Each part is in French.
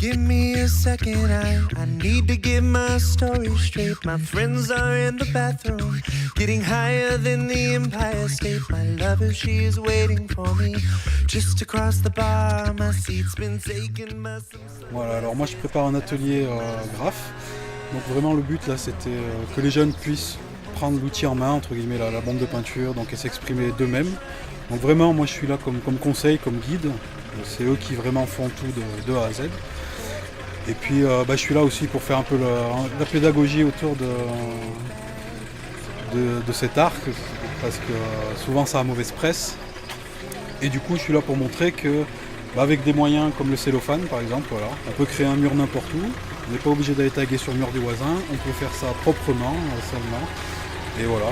Give me a second, I need to get my story straight. My friends are in the bathroom, getting higher than the Empire State. My lover, she is waiting for me, just across the bar. My seat's been taken by some... Voilà, alors moi je prépare un atelier graphe. Donc vraiment le but là c'était que les jeunes puissent prendre l'outil en main, entre guillemets la bombe de peinture, donc et s'exprimer d'eux-mêmes. Donc vraiment moi je suis là comme conseil, comme guide. C'est eux qui vraiment font tout de A à Z. Et puis je suis là aussi pour faire un peu la pédagogie autour de cet art, parce que souvent ça a mauvaise presse. Et du coup je suis là pour montrer que avec des moyens comme le cellophane par exemple, voilà, on peut créer un mur n'importe où. On n'est pas obligé d'aller taguer sur le mur du voisin, on peut faire ça proprement seulement. Et voilà,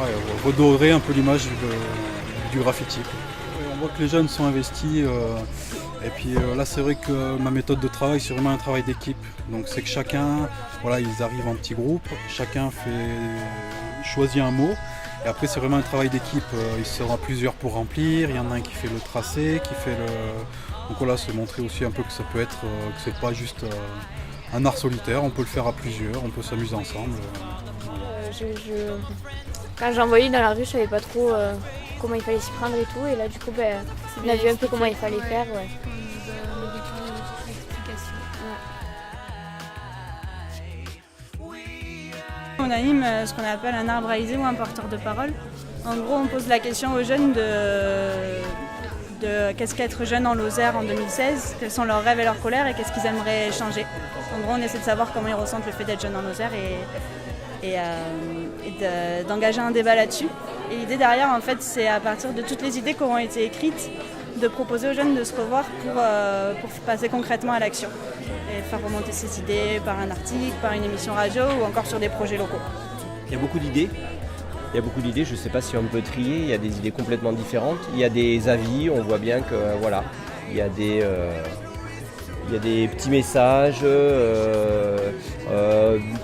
redorer un peu l'image du graffiti. Et on voit que les jeunes sont investis. Et puis là c'est vrai que ma méthode de travail c'est vraiment un travail d'équipe. Donc c'est que chacun, voilà, ils arrivent en petits groupes, chacun choisit un mot. Et après c'est vraiment un travail d'équipe, il sera plusieurs pour remplir, il y en a un qui fait le tracé, qui fait le... Donc voilà, c'est montrer aussi un peu que ça peut être, que c'est pas juste un art solitaire, on peut le faire à plusieurs, on peut s'amuser ensemble. Quand j'ai envoyé dans la rue, je savais pas trop comment il fallait s'y prendre et tout, et là du coup on a vu un peu comment il fallait faire. Ouais. On anime ce qu'on appelle un arbre réalisé ou un porteur de parole. En gros, on pose la question aux jeunes de qu'est-ce qu'être jeune en Lozère en 2016, quels sont leurs rêves et leurs colères et qu'est-ce qu'ils aimeraient changer. En gros, on essaie de savoir comment ils ressentent le fait d'être jeune en Lozère et d'engager un débat là-dessus. Et l'idée derrière, en fait, c'est à partir de toutes les idées qui auront été écrites, de proposer aux jeunes de se revoir pour passer concrètement à l'action et faire remonter ces idées par un article, par une émission radio ou encore sur des projets locaux. Il y a beaucoup d'idées. Je ne sais pas si on peut trier, il y a des idées complètement différentes, il y a des avis, on voit bien que voilà, il y a des petits messages.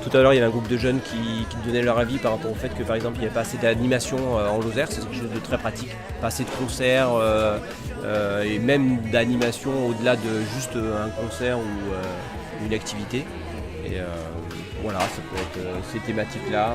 Tout à l'heure, il y avait un groupe de jeunes qui donnaient leur avis par rapport au fait que par exemple il n'y avait pas assez d'animation en Lozère, c'est quelque chose de très pratique, pas assez de concerts et même d'animation au-delà de juste un concert ou une activité. Et voilà, ça peut être ces thématiques-là.